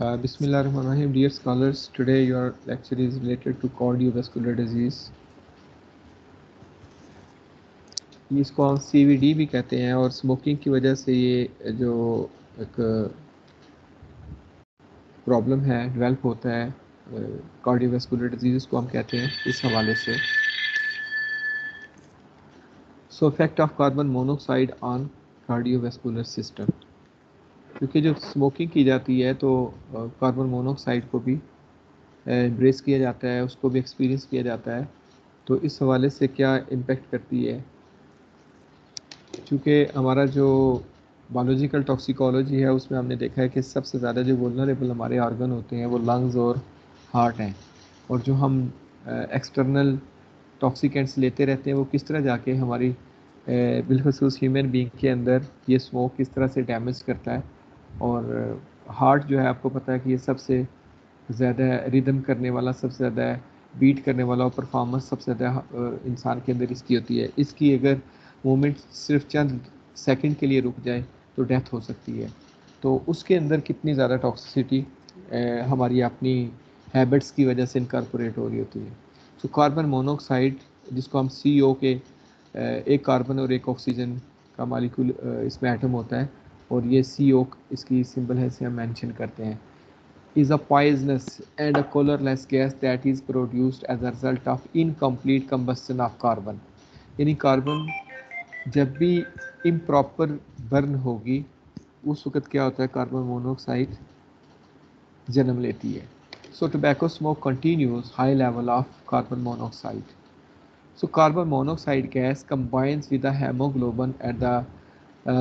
Bismillahirrahmanirrahim. Dear scholars, today your lecture is related to cardiovascular disease. इसको हम CVD भी कहते हैं और स्मोकिंग की वजह से ये जो एक प्रॉब्लम है डेवलप होता है कार्डियोवैस्कुलर डिजीज़ को हम कहते हैं इस हवाले से. So effect of carbon monoxide on cardiovascular system. क्योंकि जो स्मोकिंग की जाती है तो कार्बन मोनोऑक्साइड को भी एम्ब्रेस किया जाता है, उसको भी एक्सपीरियंस किया जाता है. तो इस हवाले से क्या इम्पेक्ट करती है, क्योंकि हमारा जो बायोलॉजिकल टॉक्सिकोलॉजी है उसमें हमने देखा है कि सबसे ज़्यादा जो वल्नरेबल हमारे ऑर्गन होते हैं वो लंग्स और हार्ट हैं. और जो हम एक्सटर्नल टॉक्सिकेंट्स लेते रहते हैं वो किस तरह जाके हमारी बिलखसूस ह्यूमन बीइंग के अंदर ये स्मोक किस तरह से डैमेज करता है. और हार्ट जो है आपको पता है कि ये सबसे ज़्यादा रिदम करने वाला, सबसे ज़्यादा बीट करने वाला और परफॉर्मेंस सबसे ज़्यादा इंसान के अंदर इसकी होती है. इसकी अगर मूवमेंट सिर्फ चंद सेकंड के लिए रुक जाए तो डेथ हो सकती है. तो उसके अंदर कितनी ज़्यादा टॉक्सिसिटी हमारी अपनी हैबिट्स की वजह से इनकॉर्पोरेट हो रही होती है. तो कार्बन मोनोऑक्साइड जिसको हम CO के एक कार्बन और एक ऑक्सीजन का मालिक्यूल इसमें एटम होता है और ये CO इसकी सिंबल है, इसे हम मेंशन करते हैं, is a poisonous and a colorless gas that is produced as a result of incomplete combustion of carbon. यानी कार्बन जब भी इम्प्रॉपर बर्न होगी उस वक्त क्या होता है, कार्बन मोनोऑक्साइड जन्म लेती है. So tobacco smoke continues high level of carbon monoxide. So carbon monoxide gas combines with the hemoglobin at the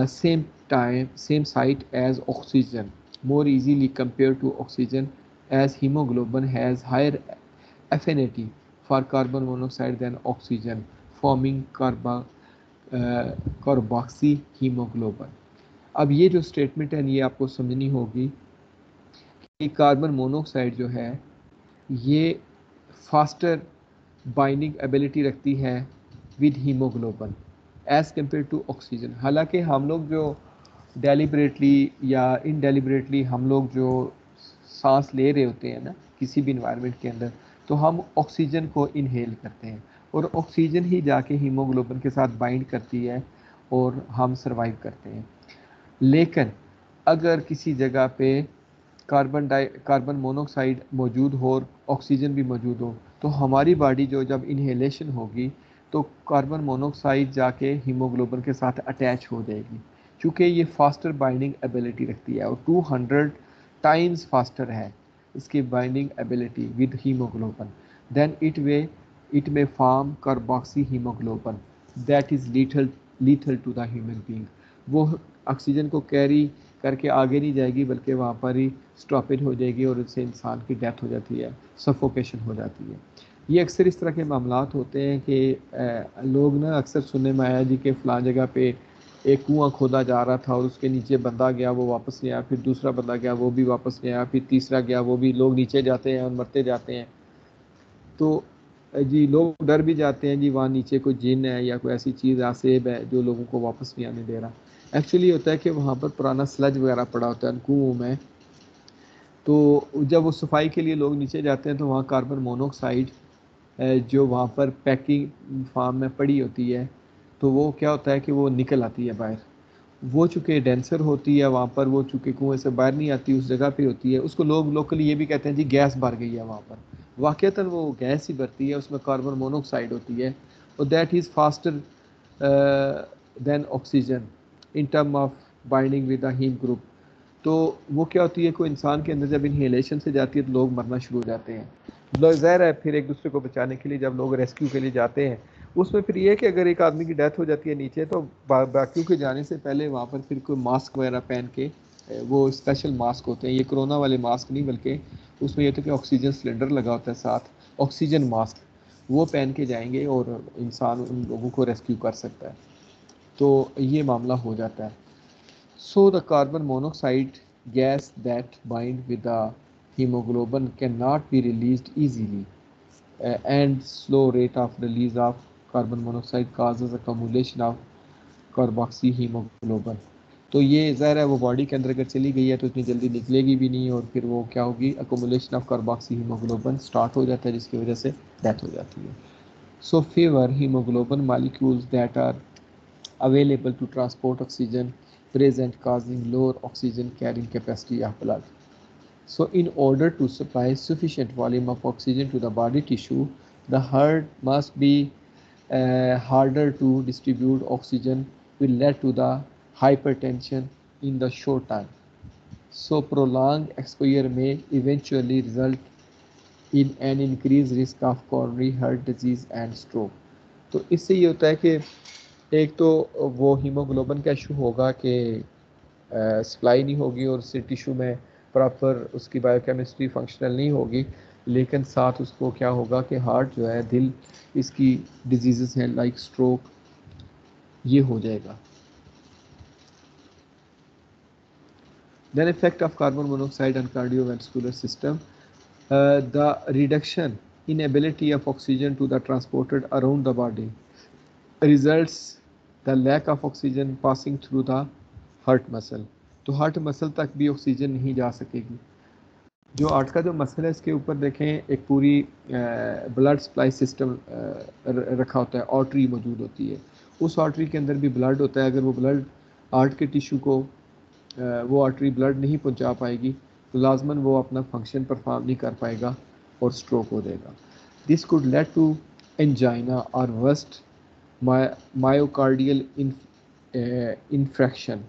same site as oxygen more easily compared to oxygen, as hemoglobin has higher affinity for carbon monoxide than oxygen, forming carboxy haemoglobin. अब ये जो statement है ये आपको समझनी होगी कि carbon monoxide जो है ये फास्टर बाइंडिंग एबिलिटी रखती है with haemoglobin as compare to oxygen. हालांकि हम लोग जो डेलिबरेटली या इनडेलिबरेटली हम लोग जो सांस ले रहे होते हैं ना किसी भी इन्वायरमेंट के अंदर, तो हम ऑक्सीजन को इनहेल करते हैं और ऑक्सीजन ही जाके हीमोग्लोबिन के साथ बाइंड करती है और हम सर्वाइव करते हैं. लेकिन अगर किसी जगह पे कार्बन मोनोऑक्साइड मौजूद हो और ऑक्सीजन भी मौजूद हो तो हमारी बॉडी जो जब इनहेलेशन होगी तो कार्बन मोनोऑक्साइड जाके हीमोग्लोबिन के साथ अटैच हो जाएगी, क्योंकि ये फास्टर बाइंडिंग एबिलिटी रखती है और 200 टाइम्स फास्टर है इसकी binding ability with haemoglobin. Then it may form carboxyhaemoglobin that is lethal to the human being. वो ऑक्सीजन को कैरी करके आगे नहीं जाएगी बल्कि वहाँ पर ही स्टॉपेज हो जाएगी और उससे इंसान की डेथ हो जाती है, सफोकेशन हो जाती है. ये अक्सर इस तरह के मामलात होते हैं कि लोग ना अक्सर सुनने में आया जी कि फ़लाँ जगह पे एक कुआं खोदा जा रहा था और उसके नीचे बंदा गया वो वापस नहीं आया, फिर दूसरा बंदा गया वो भी वापस नहीं आया, फिर तीसरा गया वो भी. लोग नीचे जाते हैं और मरते जाते हैं. तो जी लोग डर भी जाते हैं जी वहाँ नीचे कोई जिन है या कोई ऐसी चीज़ आसेब है जो लोगों को वापस नहीं आने दे रहा. एक्चुअली होता है कि वहाँ पर पुराना स्लज वगैरह पड़ा होता है कुओं में, तो जब वो सफाई के लिए लोग नीचे जाते हैं तो वहाँ कार्बन मोनोऑक्साइड जो वहाँ पर पैकिंग फार्म में पड़ी होती है तो वो क्या होता है कि वो निकल आती है बाहर. वो चूँकि डेंसर होती है वहाँ पर, वो चूँकि कुएँ से बाहर नहीं आती उस जगह पे होती है, उसको लोग लोकली ये भी कहते हैं जी गैस भर गई है वहाँ पर. वाक़तन वो गैस ही भरती है, उसमें कार्बन मोनोऑक्साइड होती है और that is faster than oxygen in term of binding with the haem group. तो वो क्या होती है, कोई इंसान के अंदर जब इनहेलेशन से जाती है तो लोग मरना शुरू हो जाते हैं. लोग ज़ाहिर है फिर एक दूसरे को बचाने के लिए जब लोग रेस्क्यू के लिए जाते हैं उसमें फिर ये है कि अगर एक आदमी की डेथ हो जाती है नीचे तो बाकियों के जाने से पहले वहाँ पर फिर कोई मास्क वगैरह पहन के, वो स्पेशल मास्क होते हैं, ये कोरोना वाले मास्क नहीं बल्कि उसमें ये तो कि ऑक्सीजन सिलेंडर लगा होता है साथ, ऑक्सीजन मास्क, वो पहन के जाएंगे और इंसान उन लोगों को रेस्क्यू कर सकता है. तो ये मामला हो जाता है. So the carbon monoxide gas that bind with the hemoglobin cannot be released easily, and slow rate of release of carbon monoxide causes accumulation of carboxyhemoglobin. तो ये ज़ाहिर है वो बॉडी के अंदर अगर चली गई है तो इतनी जल्दी निकलेगी भी नहीं, और फिर वो क्या होगी, accumulation of carboxy haemoglobin start हो जाता है, जिसकी वजह से डेथ हो जाती है. So favour haemoglobin molecules that are available to transport oxygen present causing lower oxygen carrying capacity of blood. So in order to supply sufficient volume of oxygen to the body tissue, the heart must be harder to distribute oxygen will lead to the hypertension in the short time. So prolonged exposure may eventually result in an increased risk of coronary heart disease and stroke. तो इससे ये होता है कि एक तो वो haemoglobin का इशू होगा कि सप्लाई नहीं होगी और उससे टिश्यू में प्रॉपर उसकी बायोकेमिस्ट्री फंक्शनल नहीं होगी, लेकिन साथ उसको क्या होगा कि हार्ट जो है, दिल, इसकी डिजीज़ हैं लाइक स्ट्रोक, ये हो जाएगा. Then effect of carbon monoxide on cardiovascular system. The reduction in ability of oxygen to the transported around the body results the lack of oxygen passing through the heart muscle. तो heart muscle तक भी oxygen नहीं जा सकेगी. जो heart का जो muscle है, इसके ऊपर देखें एक पूरी ब्लड सप्लाई सिस्टम रखा होता है, आर्टरी मौजूद होती है. उस आर्टरी के अंदर भी ब्लड होता है. अगर वो ब्लड हार्ट के टिश्यू को वो आर्टरी ब्लड नहीं पहुंचा पाएगी तो लाजमन वो अपना फंक्शन परफॉर्म नहीं कर पाएगा और स्ट्रोक हो जाएगा. This could lead to angina और वर्स्ट मायोकार्डियल इन्फ्रैक्शन.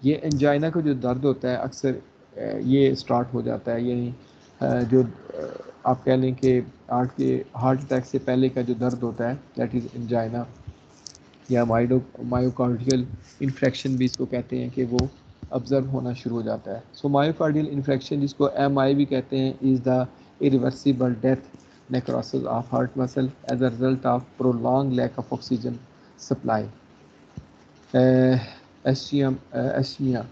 ये एंजाइना का जो दर्द होता है अक्सर ये स्टार्ट हो जाता है, यानी जो आप कह लें कि हार्ट अटैक से पहले का जो दर्द होता है, दैट इज़ एंजाइना या मायोकार्डियल इन्फ्रैक्शन भी इसको कहते हैं, कि वो ऑब्जर्व होना शुरू हो जाता है. सो मायोकार्डियल इन्फ्रैक्शन, जिसको MI भी कहते हैं, is the irreversible death necrosis of heart muscle as a result of prolonged lack of oxygen supply. Ischemia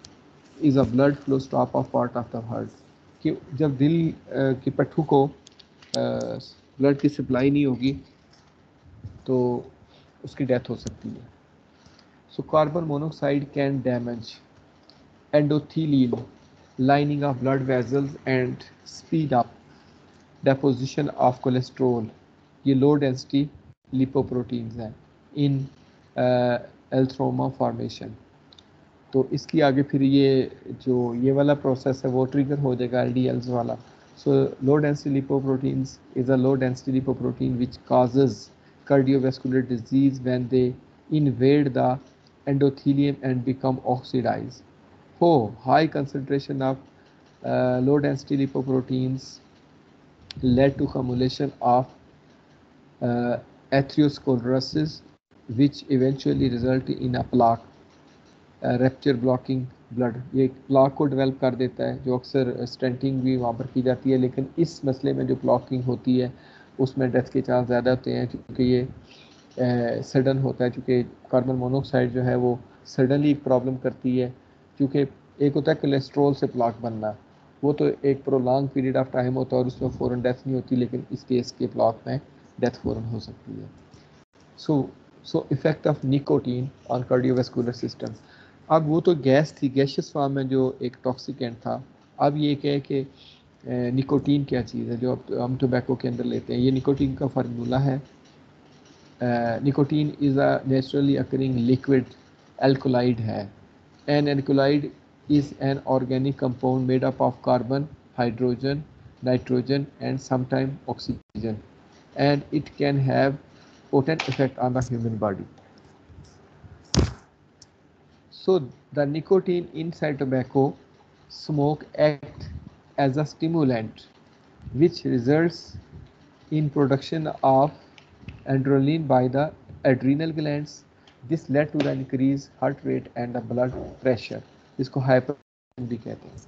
is a blood flow stop of part of the heart. कि जब दिल के पट्टू को blood की सप्लाई नहीं होगी तो उसकी डेथ हो सकती है. सो carbon monoxide can damage endothelial lining of blood vessels and speed up deposition of cholesterol. ये low density lipoproteins हैं in एल्थ्रोमा फॉर्मेशन. तो इसकी आगे फिर ये वाला प्रोसेस है वो ट्रिगर हो जाएगा LDLs वाला. So low density lipoproteins is a low density lipoprotein which causes cardiovascular disease when they invade the endothelium and become oxidized. High concentration of low density lipoproteins led to accumulation of atherosclerosis, which eventually result in a plaque rupture blocking blood. ये plaque को develop कर देता है, जो अक्सर stenting भी वहाँ पर की जाती है, लेकिन इस मसले में जो ब्लॉकिंग होती है उसमें डेथ के चांस ज़्यादा होते हैं, क्योंकि ये सडन होता है. चूँकि कार्बन मोनोऑक्साइड जो है वो सडनली प्रॉब्लम करती है, क्योंकि एक होता है कोलेस्ट्रॉल से प्लाक बनना, वो तो एक प्रोलॉन्ग पीरियड ऑफ टाइम होता है और उसमें फ़ौरन डेथ नहीं होती, लेकिन इस केस के प्लाक में डेथ फ़ौरन हो सकती है. So effect of nicotine on cardiovascular system. अब वो तो गैस थी, गैशियस फॉर्म में जो एक टॉक्सिकेंट था. अब ये क्या है कि निकोटीन क्या चीज़ है जो हम टोबैको के अंदर लेते हैं. ये निकोटीन का फार्मूला है. Nicotine is a naturally occurring liquid alkaloid है. An alkaloid is an organic compound made up of carbon, hydrogen, nitrogen and sometime oxygen, and it can have potent effect on the human body. So the nicotine inside tobacco smoke act as a stimulant which results in production of adrenaline by the adrenal glands. This led to the increased heart rate and the blood pressure. इसको hypertension भी कहते हैं.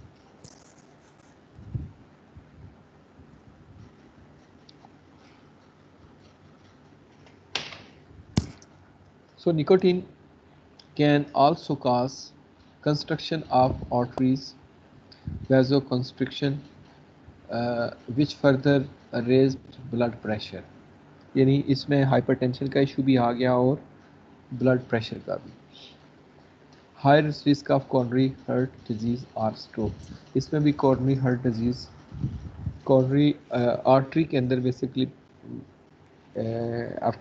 So nicotine can also cause constriction of arteries, vasoconstriction, which further raised blood pressure. यानी इसमें hypertension का issue भी आ गया और ब्लड प्रेशर का भी. Higher risk of coronary heart disease और स्ट्रोक, इसमें भी coronary heart disease coronary artery के अंदर बेसिकली आप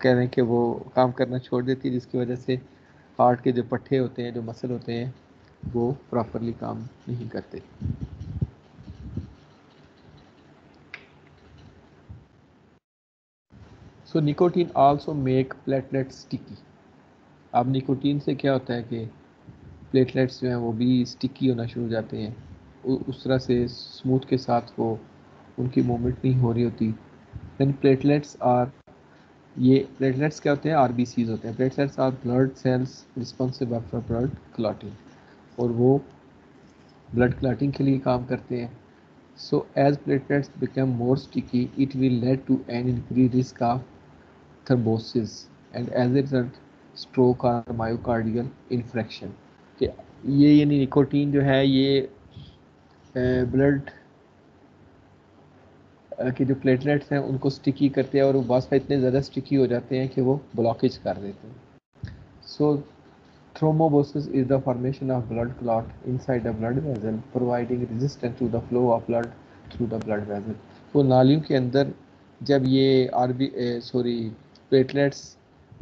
कह रहे हैं कि वो काम करना छोड़ देती है, जिसकी वजह से हार्ट के जो पट्टे होते हैं, जो मसल होते हैं, वो प्रॉपरली काम नहीं करते। So nicotine also make platelet sticky. अब निकोटीन से क्या होता है कि प्लेटलेट्स जो हैं वो भी स्टिकी होना शुरू हो जाते हैं, उस तरह से स्मूथ के साथ वो उनकी मूवमेंट नहीं हो रही होती। देन प्लेटलेट्स आर, ये प्लेटलेट्स क्या होते हैं, आरबीसीज होते हैं। Platelets are blood cells responsible for blood clotting, और वो ब्लड क्लॉटिंग के लिए काम करते हैं। So as platelets become more sticky it will lead to an increase risk of thrombosis and as a result stroke और मायोकार्डियल इन्फ्रेक्शन। ये यानी निकोटीन जो है ये ब्लड कि जो प्लेटलेट्स हैं उनको स्टिकी करते हैं, और वो बस इतने ज़्यादा स्टिकी हो जाते हैं कि वो ब्लॉकेज कर देते हैं। सो thrombosis is the formation of blood clot inside a blood vessel providing resistance to the flow of blood through the blood vessel। तो नालियों के अंदर जब ये प्लेटलेट्स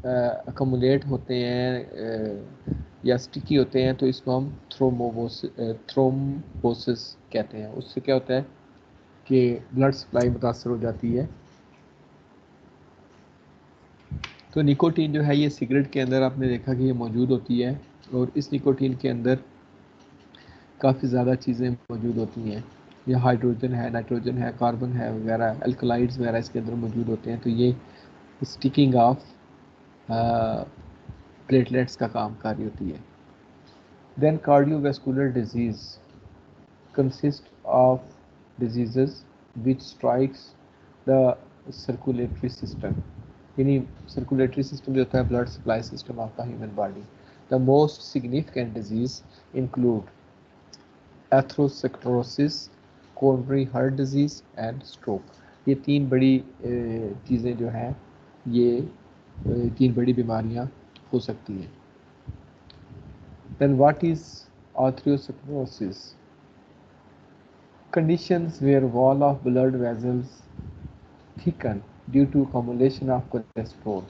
अकोमुलेट होते हैं या स्टिकी होते हैं, तो इसको हम थ्रोम्बोसिस कहते हैं। उससे क्या होता है कि ब्लड सप्लाई मुतासर हो जाती है। तो निकोटीन जो है ये सिगरेट के अंदर आपने देखा कि ये मौजूद होती है, और इस निकोटीन के अंदर काफ़ी ज़्यादा चीज़ें मौजूद होती हैं। ये हाइड्रोजन है, नाइट्रोजन है, कार्बन है वगैरह, अल्कलाइड्स वगैरह इसके अंदर मौजूद होते हैं। तो ये स्टिकिंग ऑफ प्लेटलेट्स का काम कर रही होती है। Then cardiovascular disease consist of disease which strikes the circulatory system, यानी सर्कुलेटरी सिस्टम जो होता है blood supply system of the human body. The most significant disease include atherosclerosis, coronary heart disease and stroke. ये तीन बड़ी चीज़ें जो हैं, ये तीन बड़ी बीमारियां हो सकती हैं। Then what is atherosclerosis? Conditions where wall of blood vessels thicken due to accumulation of cholesterol.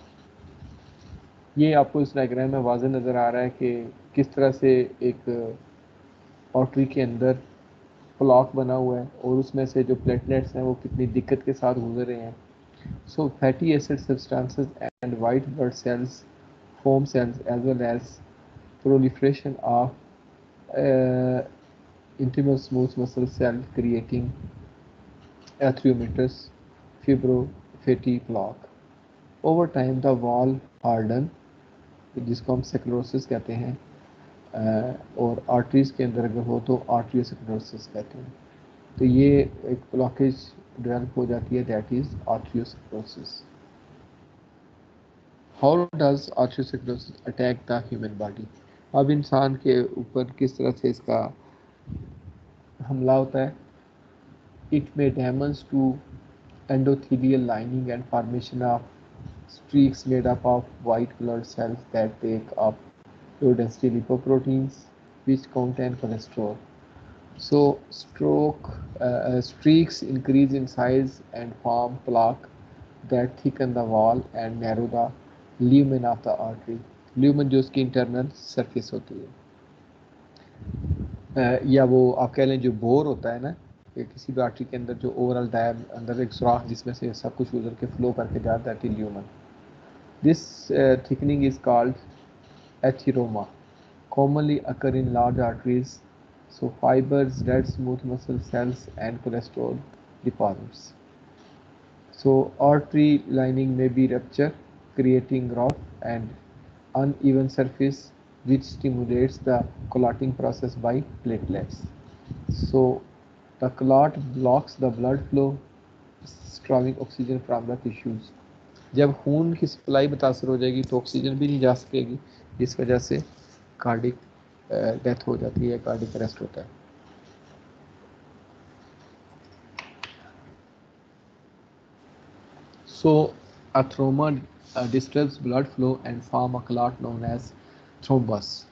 ये आपको इस डायग्राम में वाज़ेह नज़र आ रहा है कि किस तरह से एक आर्टरी के अंदर ब्लॉक बना हुआ है, और उसमें से जो प्लेटलेट्स हैं वो कितनी दिक्कत के साथ गुजर रहे हैं। So fatty acid substances and white blood cells foam cells as well as proliferation of intimal smooth muscle cell creating arteriomatous fibrofatty plaque। over time the wall harden, जिसको हम स्क्लेरोसिस कहते हैं, और आर्टरीज के अंदर अगर हो तो आर्ट्रियोस्क्लेरोसिस कहते हैं। तो ये एक ब्लॉकेज डेवलप हो जाती है, that is arteriosclerosis. How does arteriosclerosis attack the human body? अब इंसान के ऊपर किस तरह से इसका हमला होता है? It may damage to endothelial lining and formation of streaks made up of white blood cells that take up low density lipoproteins which contain cholesterol. So streaks increase in size and form plaque that thicken the wall and narrow the lumen of the artery। lumen जो उसकी internal surface होती है, या वो आप कह लें जो बोर होता है ना, कि किसी भी आर्टरी के अंदर जो ओवरऑल डायम अंदर एक सुराख जिसमें से सब कुछ उधर के फ्लो करके जाता है, lumen. This thickening is called atheroma, commonly occur in large arteries, so fibers, red smooth muscle cells and cholesterol deposits। So artery lining may be rupture, creating rough and uneven surface which stimulates the clotting process by platelets। So the clot blocks the blood flow, destroying oxygen from the tissues। जब खून की supply मुतासर हो जाएगी तो oxygen भी नहीं जा सकेगी, इस वजह से कार्डिक डेथ हो जाती है, कार्डिक अरेस्ट होता है। सो a trauma disturbs blood flow and form a clot known as thrombus।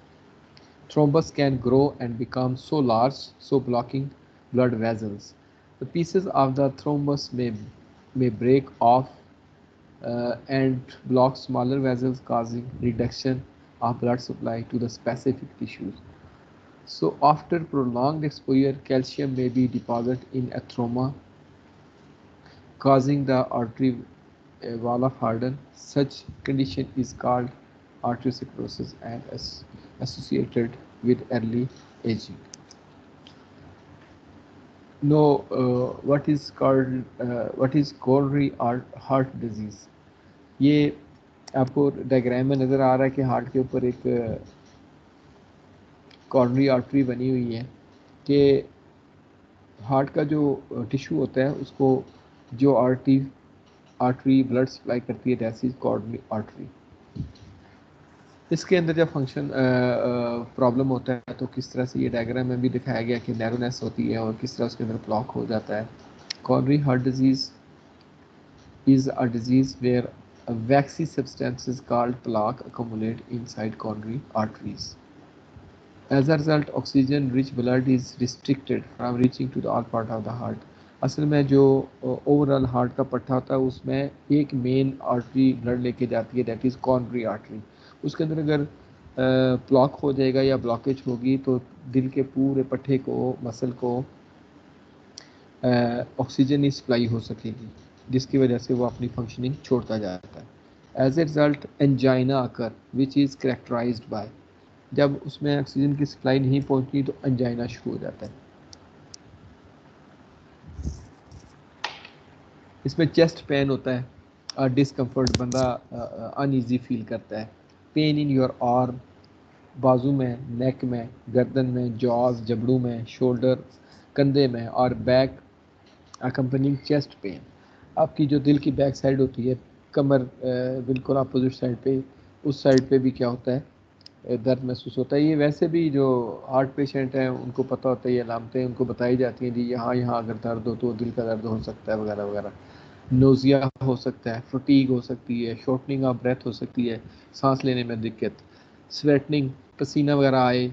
Thrombus can grow and become so large, so blocking blood vessels. The pieces of the thrombus may break off and block smaller vessels, causing reduction of blood supply to the specific tissues. So after prolonged exposure, calcium may be deposited in a trauma, causing the artery wall of harden. Such condition is called arteriosclerosis and associated with early aging. Now, what is coronary heart disease? ये आपको diagram में नज़र आ रहा है कि heart के ऊपर एक कॉर्नरी आर्टरी बनी हुई है कि हार्ट का जो टिश्यू होता है उसको जो आर्टरी ब्लड सप्लाई करती है, दैट इज कॉर्नरी आर्टरी। इसके अंदर जब फंक्शन प्रॉब्लम होता है तो किस तरह से ये डायग्राम में भी दिखाया गया कि नैरोनेस होती है और किस तरह उसके अंदर ब्लॉक हो जाता है। Coronary heart disease is a disease where a waxy substances called plaque accumulate inside coronary arteries. As a result, oxygen-rich blood is restricted from reaching to the all part of the heart. असल में जो overall heart का पट्टा होता है उसमें एक main artery blood लेके जाती है, दैट इज़ कॉर्नरी आर्टरी। उसके अंदर अगर ब्लॉक हो जाएगा या ब्लॉकेज होगी तो दिल के पूरे पट्टे को, मसल को ऑक्सीजन नहीं सप्लाई हो सकेगी, जिसकी वजह से वो अपनी फंक्शनिंग छोड़ता जाता है। As a result angina occur which is characterised by, जब उसमें ऑक्सीजन की सप्लाई नहीं पहुंचती तो एंजाइना शुरू हो जाता है। इसमें चेस्ट पेन होता है और डिस्कम्फर्ट, बंदा अनईजी फील करता है। पेन इन योर आर्म, बाजू में, नेक में, गर्दन में, जॉज, जबड़ों में, शोल्डर, कंधे में और बैक अकम्पनिंग चेस्ट पेन। आपकी जो दिल की बैक साइड होती है, कमर बिल्कुल अपोजिट साइड पे, उस साइड पे भी क्या होता है, दर्द महसूस होता है। ये वैसे भी जो हार्ट पेशेंट हैं उनको पता होता है, ये अलामतें उनको बताई जाती हैं जी यहाँ यहाँ अगर दर्द हो तो दिल का दर्द हो सकता है वगैरह वगैरह। नोज़िया हो सकता है, फटीग हो सकती है, शॉर्टनिंग ऑफ ब्रेथ हो सकती है, सांस लेने में दिक्कत, स्वेटनिंग, पसीना वगैरह आए,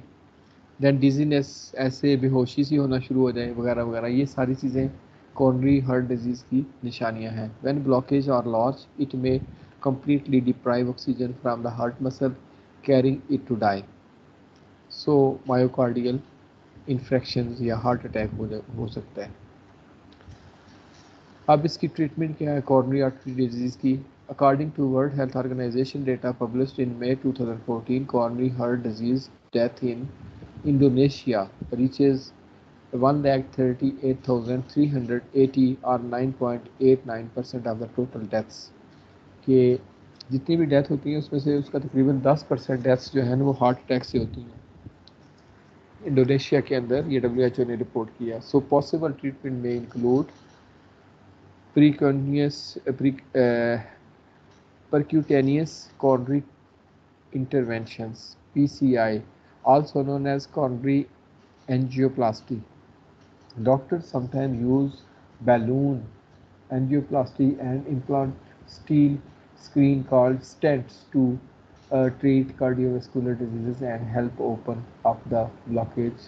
दैन डिजीनेस, ऐसे बेहोशी सी होना शुरू हो जाए वगैरह वगैरह। ये सारी चीज़ें कॉर्नरी हार्ट डिजीज़ की निशानियां हैं। व्हेन ब्लॉकेज और लॉस इट में completely deprive oxygen from the heart muscle, carrying it to die. So myocardial infections या हार्ट अटैक हो सकता है। अब इसकी ट्रीटमेंट क्या है कॉर्नरी आर्टरी डिजीज़ की? According to World Health Organization data published in May 2014, coronary heart disease death in Indonesia reaches 138,380 or 9.89% of the total deaths। कि जितनी भी डेथ होती हैं उसमें से उसका तकरीबन 10% डेथ्स जो है ना वो हार्ट अटैक से होती हैं इंडोनेशिया के अंदर, ये WHO ने रिपोर्ट किया। सो पॉसिबल ट्रीटमेंट में include percutaneous coronary interventions PCI, also known as coronary angioplasty. Doctors sometimes use balloon angioplasty and implant steel screen called stents to treat cardiovascular diseases and help open up the blockage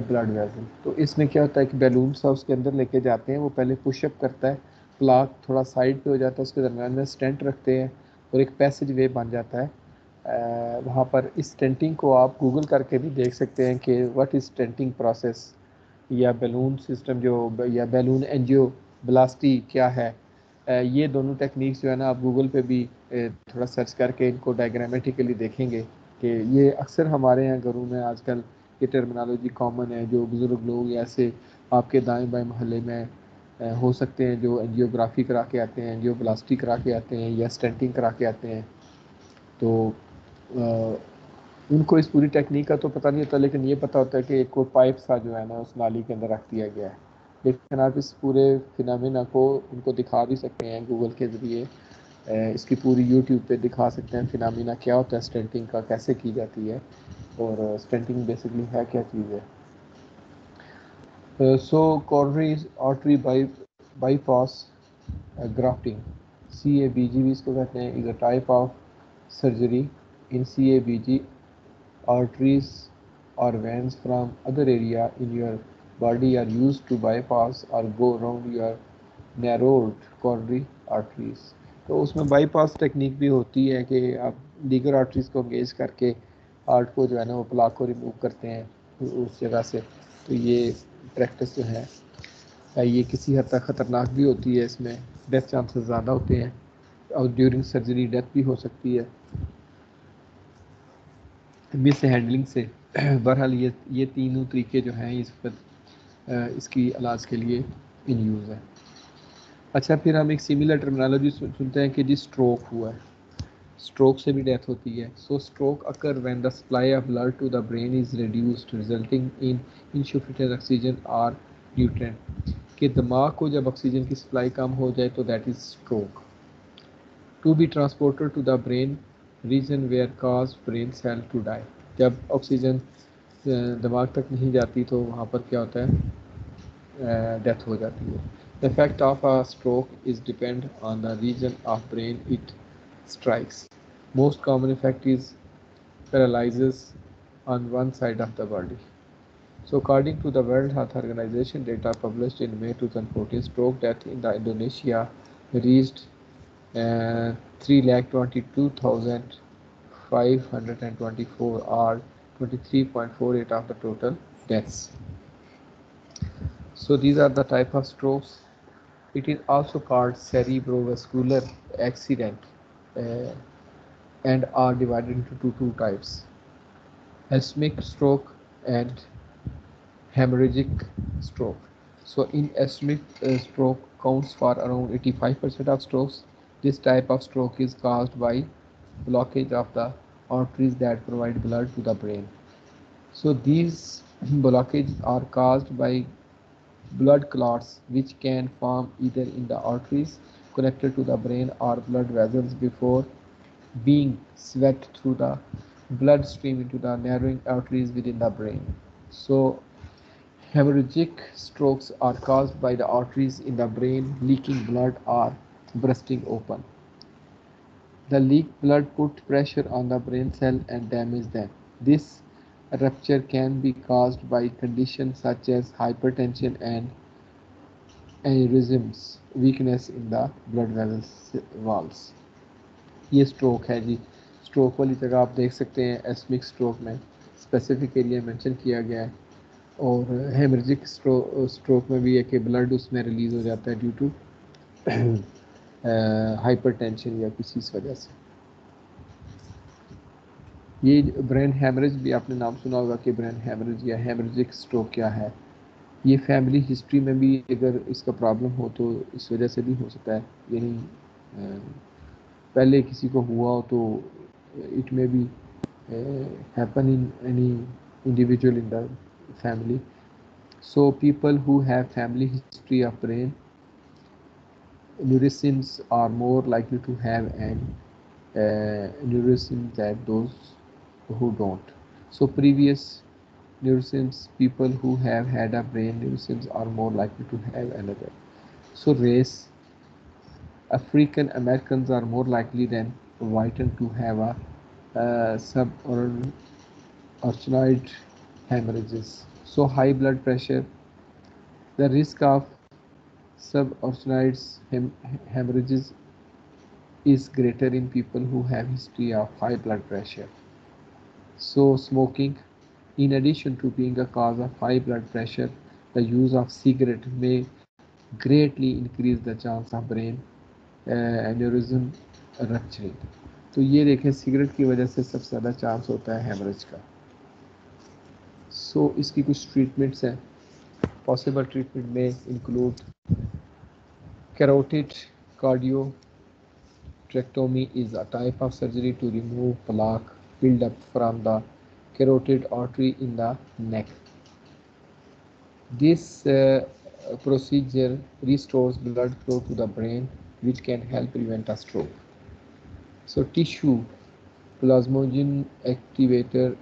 blood vessel. तो इसमें क्या होता है कि balloon सा उसके अंदर लेके जाते हैं, वो पहले पुशअप करता है, प्लाक थोड़ा साइड पे हो जाता है, उसके दरम्यान में स्टेंट रखते हैं और एक पैसेज वे बन जाता है। वहाँ पर इस स्टेंटिंग को आप गूगल करके भी देख सकते हैं कि व्हाट इज़ स्टेंटिंग प्रोसेस या बैलून सिस्टम जो या बैलून एंजियोब्लास्टी क्या है। ये दोनों टेक्निक्स जो है ना आप गूगल पे भी थोड़ा सर्च करके इनको डायग्रामेटिकली देखेंगे कि ये अक्सर हमारे यहाँ घरों में आजकल ये टर्मिनोलॉजी कॉमन है। जो बुज़ुर्ग लोग ऐसे आपके दाएं बाएं मोहल्ले में हो सकते हैं जो एंजियोग्राफी करा के आते हैं, एंजियोप्लास्टी करा के आते हैं या स्टेंटिंग करा के आते हैं, तो उनको इस पूरी टेक्निक का तो पता नहीं होता, लेकिन ये पता होता है कि एक कोई पाइप सा जो है ना उस नाली के अंदर रख दिया गया है। लेकिन आप इस पूरे फिनोमेना को उनको दिखा भी सकते हैं गूगल के ज़रिए, इसकी पूरी यूट्यूब पे दिखा सकते हैं फिनोमेना क्या होता है, स्टेंटिंग का कैसे की जाती है और स्टेंटिंग बेसिकली है क्या चीज़ है। So coronary artery bypass grafting, CABG भी इसको कहते हैं, is a type of surgery in CABG arteries or veins from other area in your body are used to bypass or go around your narrowed coronary arteries. तो उसमें bypass technique भी होती है कि आप लीगर आर्टरीज को एंगेज करके heart को जो है ना वो प्लाक को रिमूव करते हैं उस जगह से। तो ये प्रैक्टिस जो है ये किसी हद तक ख़तरनाक भी होती है, इसमें डेथ चांसेस ज़्यादा होते हैं और ड्यूरिंग सर्जरी डेथ भी हो सकती है मिस हैंडलिंग से। बहरहाल ये तीनों तरीके जो हैं इस पर इसकी इलाज के लिए इन यूज़ है। अच्छा, फिर हम एक सिमिलर टर्मिनोलॉजी सुनते हैं कि जी स्ट्रोक हुआ है, स्ट्रोक से भी डेथ होती है। So stroke occur when the supply of blood to the brain is reduced resulting in insufficient oxygen और न्यूट्रिएंट, कि दिमाग को जब ऑक्सीजन की सप्लाई कम हो जाए तो that is stroke. To be transported to the brain region where cause brain cell to die, जब ऑक्सीजन दिमाग तक नहीं जाती तो वहाँ पर क्या होता है, डेथ हो जाती है। The effect of a stroke is depend on the region of brain it strikes. Most common effect is paralysis on one side of the body. So according to the World Health Organization data published in May 2014, stroke death in the Indonesia reached 3,22,524 or 23.48 of the total deaths. So these are the type of strokes. It is also called cerebrovascular accident and are divided into two types: ischemic stroke and hemorrhagic stroke. So in ischemic stroke counts for around 85% of strokes. This type of stroke is caused by blockage of the arteries that provide blood to the brain. So these blockages are caused by blood clots which can form either in the arteries connected to the brain or blood vessels before being swept through the bloodstream into the narrowing arteries within the brain. So hemorrhagic strokes are caused by the arteries in the brain leaking blood or bursting open. The leaked blood put pressure on the brain cell and damage them. This rupture can be caused by conditions such as hypertension and aneurysms, weakness in the blood walls. ये stroke है जी। Stroke वाली जगह आप देख सकते हैं एस्मिक stroke में specific area mention किया गया है, और हेमरेजिक स्ट्रोक में भी है कि ब्लड उसमें रिलीज हो जाता है ड्यू टू हाइपरटेंशन या किसी इस वजह से। ये ब्रेन हेमरेज भी आपने नाम सुना होगा कि ब्रेन हेमरेज या हेमरेजिक स्ट्रोक क्या है। ये फैमिली हिस्ट्री में भी अगर इसका प्रॉब्लम हो तो इस वजह से भी हो सकता है, यानी पहले किसी को हुआ हो तो it may be happen in any individual in the family. So people who have family history of brain aneurysms are more likely to have an aneurysm than those who don't. So previous aneurysms, people who have had a brain aneurysms are more likely to have another. So race, African Americans are more likely than whiten to have a subarachnoid hemorrhages. So high blood pressure, the risk of subarachnoid hemorrhages is greater in people who have history of high blood pressure. So smoking, in addition to being a cause of high blood pressure, the use of cigarette may greatly increase the chance of brain aneurysm rupturing. तो ये देखें cigarette की वजह से सबसे ज़्यादा chance होता है हेमरेज का। सो इसकी कुछ ट्रीटमेंट्स हैं। पॉसिबल ट्रीटमेंट में include carotid endarterectomy is a type of surgery to remove plaque build up from the carotid artery in the neck. This procedure restores blood flow to the brain, which can help prevent a stroke. So tissue plasminogen activator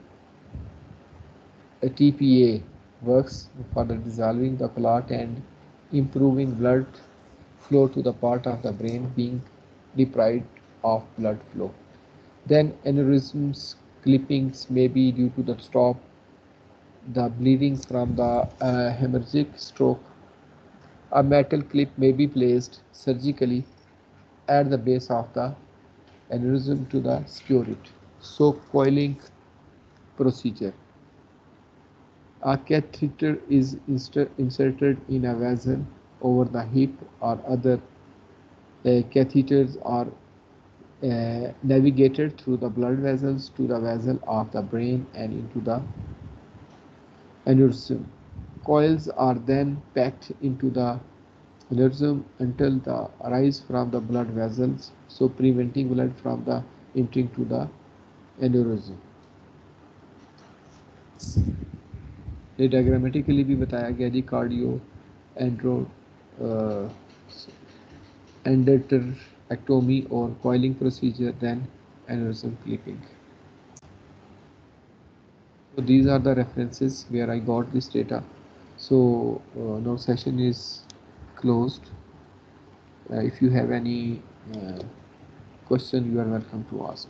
TPA works for the dissolving the clot and improving blood flow to the part of the brain being deprived of blood flow. Then aneurysms clippings may be due to the stop the bleeding from the hemorrhagic stroke, a metal clip may be placed surgically at the base of the aneurysm to the secure it. So coiling procedure. A catheter is inserted in a vessel over the hip, or other catheters are navigated through the blood vessels to the vessel of the brain and into the aneurysm. Coils are then packed into the aneurysm until the arise from the blood vessels, so preventing blood from the entering to the aneurysm. ये diagrammatically भी बताया गया जी cardio endo endarterectomy or coiling procedure, then aneurysm clipping. So these are the references where I got this data. So now session is closed. If you have any question, you are welcome to ask.